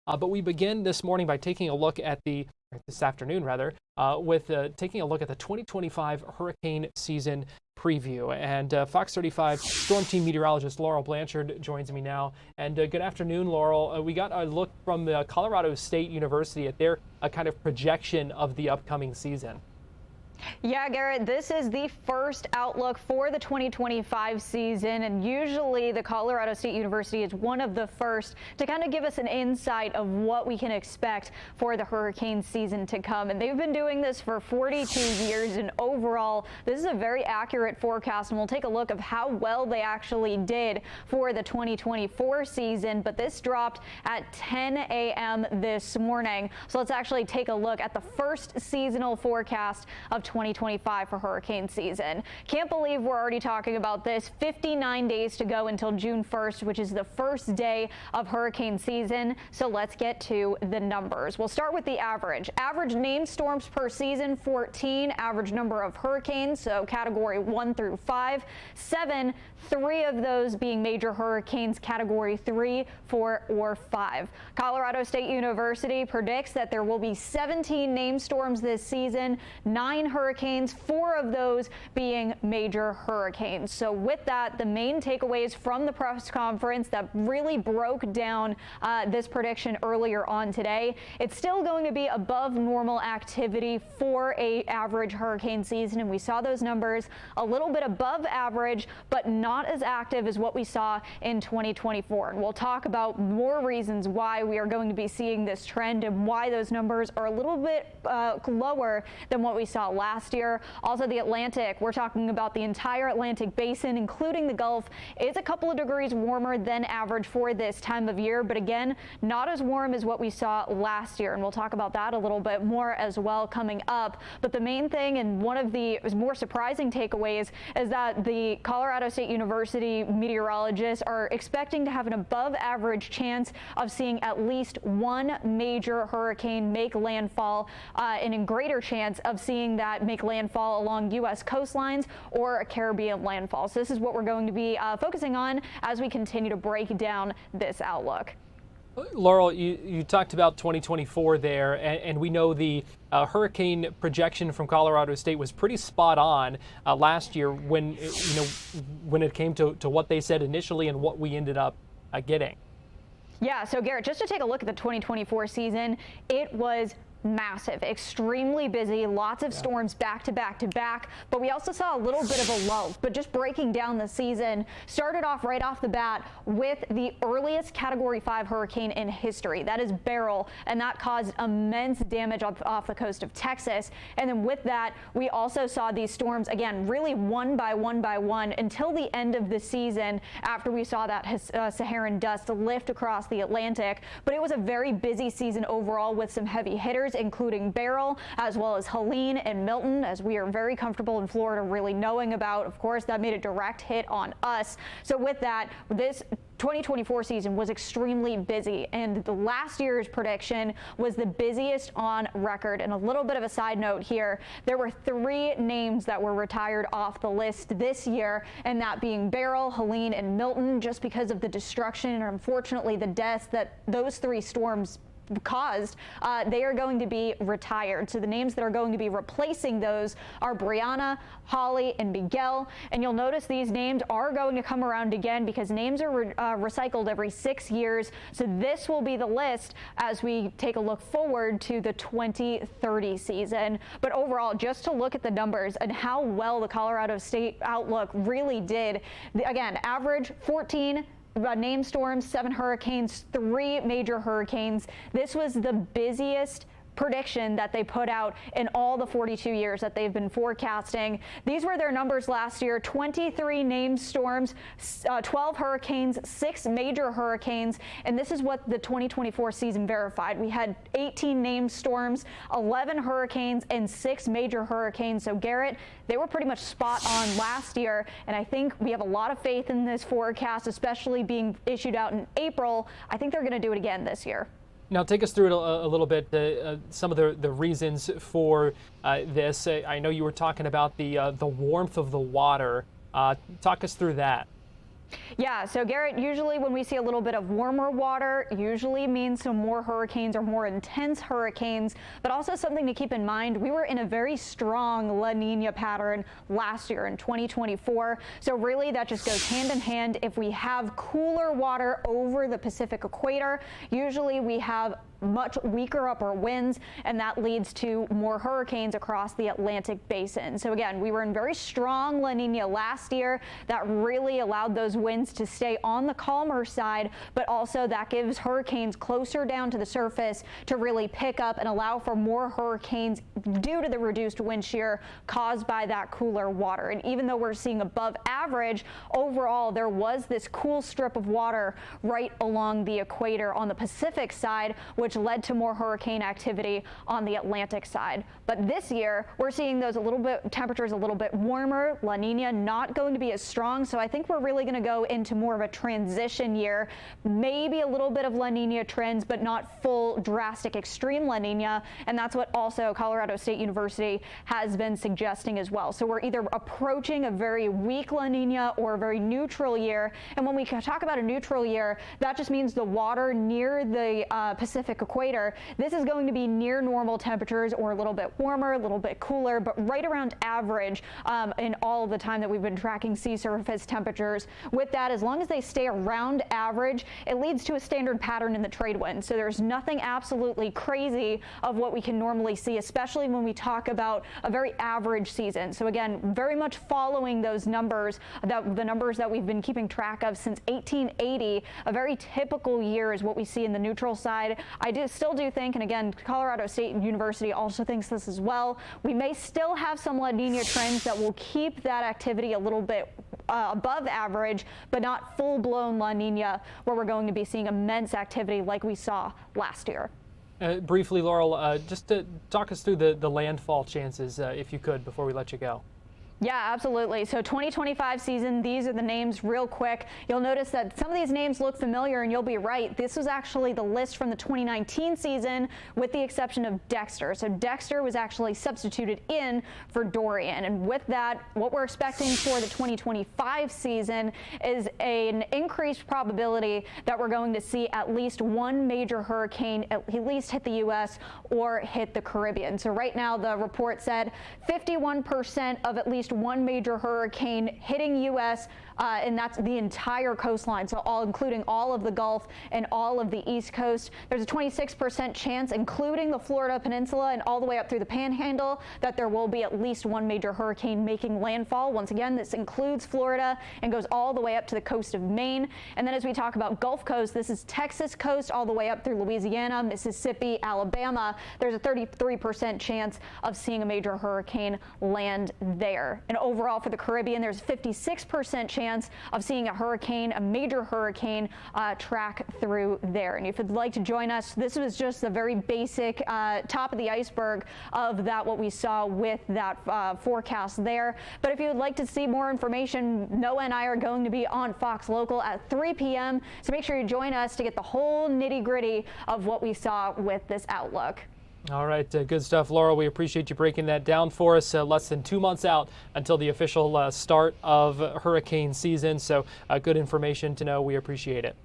But we begin this morning by taking a look at this afternoon rather, with taking a look at the 2025 hurricane season preview. And Fox 35 Storm Team meteorologist Laurel Blanchard joins me now. And good afternoon, Laurel. We got a look from the Colorado State University at their kind of projection of the upcoming season. Yeah, Garrett, this is the first outlook for the 2025 season, and usually the Colorado State University is one of the first to kind of give us an insight of what we can expect for the hurricane season to come. And they've been doing this for 42 years, and overall, this is a very accurate forecast, and we'll take a look of how well they actually did for the 2024 season. But this dropped at 10 a.m. this morning. So let's actually take a look at the first seasonal forecast of 2025 for hurricane season. Can't believe we're already talking about this. 59 days to go until June 1st, which is the first day of hurricane season. So let's get to the numbers. We'll start with the average. Average named storms per season, 14. Average number of hurricanes, so category 1 through 5, 7. 3 of those being major hurricanes, category 3, 4, or 5. Colorado State University predicts that there will be 17 named storms this season, 9 hurricanes, 4 of those being major hurricanes. So with that, the main takeaways from the press conference that really broke down this prediction earlier on today, it's still going to be above normal activity for a average hurricane season, and we saw those numbers a little bit above average, but not as active as what we saw in 2024. And we'll talk about more reasons why we are going to be seeing this trend and why those numbers are a little bit lower than what we saw last year. Also, the Atlantic, we're talking about the entire Atlantic basin, including the Gulf, is a couple of degrees warmer than average for this time of year, but again, not as warm as what we saw last year. And we'll talk about that a little bit more as well coming up. But the main thing, and one of the more surprising takeaways, is that the Colorado State University meteorologists are expecting to have an above average chance of seeing at least one major hurricane make landfall, and a greater chance of seeing that make landfall along U.S. coastlines or a Caribbean landfall. So this is what we're going to be focusing on as we continue to break down this outlook. Laurel, you talked about 2024 there, and we know the hurricane projection from Colorado State was pretty spot on last year when it came to what they said initially and what we ended up getting. Yeah, so Garrett, just to take a look at the 2024 season, it was massive, extremely busy, lots of storms back to back to back, but we also saw a little bit of a lull. But just breaking down the season, started off right off the bat with the earliest category 5 hurricane in history. That is Beryl, and that caused immense damage off the coast of Texas. And then with that, we also saw these storms again, really one by one until the end of the season, after we saw that Saharan dust lift across the Atlantic. But it was a very busy season overall with some heavy hitters, including Beryl, as well as Helene and Milton, as we are very comfortable in Florida really knowing about. Of course, that made a direct hit on us. So with that, this 2024 season was extremely busy, and the last year's prediction was the busiest on record. And a little bit of a side note here, there were 3 names that were retired off the list this year, and that being Beryl, Helene, and Milton, just because of the destruction and unfortunately the deaths that those 3 storms caused. They are going to be retired. So the names that are going to be replacing those are Brianna, Holly, and Miguel. And you'll notice these names are going to come around again because names are recycled every 6 years. So this will be the list as we take a look forward to the 2030 season. But overall, just to look at the numbers and how well the Colorado State outlook really did. Again, average 14 named storms, 7 hurricanes, 3 major hurricanes. This was the busiest prediction that they put out in all the 42 years that they've been forecasting. These were their numbers last year: 23 named storms, 12 hurricanes, 6 major hurricanes, and this is what the 2024 season verified. We had 18 named storms, 11 hurricanes, and 6 major hurricanes. So Garrett, they were pretty much spot on last year, and I think we have a lot of faith in this forecast, especially being issued out in April. I think they're going to do it again this year. Now, take us through it a little bit, some of the reasons for this. I know you were talking about the warmth of the water. Talk us through that. Yeah, so Garrett, usually when we see a little bit of warmer water, usually means some more hurricanes or more intense hurricanes, but also something to keep in mind, we were in a very strong La Nina pattern last year in 2024. So really that just goes hand in hand. If we have cooler water over the Pacific equator, usually we have much weaker upper winds, and that leads to more hurricanes across the Atlantic basin. So again, we were in very strong La Nina last year. That really allowed those winds to stay on the calmer side, but also that gives hurricanes closer down to the surface to really pick up and allow for more hurricanes due to the reduced wind shear caused by that cooler water. And even though we're seeing above average, overall there was this cool strip of water right along the equator on the Pacific side, which led to more hurricane activity on the Atlantic side. But this year, we're seeing those temperatures a little bit warmer. La Nina not going to be as strong, so I think we're really going to go into more of a transition year. Maybe a little bit of La Nina trends, but not full drastic extreme La Nina, and that's what also Colorado State University has been suggesting as well. So we're either approaching a very weak La Nina or a very neutral year, and when we talk about a neutral year, that just means the water near the Pacific equator, this is going to be near normal temperatures or a little bit warmer, a little bit cooler, but right around average in all of the time that we've been tracking sea surface temperatures. With that, as long as they stay around average, it leads to a standard pattern in the trade wind. So there's nothing absolutely crazy of what we can normally see, especially when we talk about a very average season. So again, very much following those numbers, the numbers that we've been keeping track of since 1880. A very typical year is what we see in the neutral side. I still do think, and again, Colorado State University also thinks this as well, we may still have some La Nina trends that will keep that activity a little bit above average, but not full-blown La Nina, where we're going to be seeing immense activity like we saw last year. Briefly, Laurel, just to talk us through the landfall chances, if you could, before we let you go. Yeah, absolutely. So 2025 season, these are the names real quick. You'll notice that some of these names look familiar, and you'll be right. This was actually the list from the 2019 season, with the exception of Dexter. So Dexter was actually substituted in for Dorian. And with that, what we're expecting for the 2025 season is an increased probability that we're going to see at least one major hurricane at least hit the U.S. or hit the Caribbean. So right now, the report said 51% of at least one major hurricane hitting U.S., and that's the entire coastline, so including all of the Gulf and all of the East Coast. There's a 26% chance, including the Florida Peninsula and all the way up through the Panhandle, that there will be at least one major hurricane making landfall. Once again, this includes Florida and goes all the way up to the coast of Maine. And then as we talk about Gulf Coast, this is Texas coast all the way up through Louisiana, Mississippi, Alabama. There's a 33% chance of seeing a major hurricane land there. And overall for the Caribbean, there's a 56% chance of seeing a major hurricane track through there. And if you'd like to join us, this was just the very basic top of the iceberg of what we saw with that forecast there. But if you would like to see more information, Noah and I are going to be on Fox Local at 3 p.m. So make sure you join us to get the whole nitty-gritty of what we saw with this outlook. All right, good stuff, Laurel. We appreciate you breaking that down for us. Less than 2 months out until the official start of hurricane season, so good information to know. We appreciate it.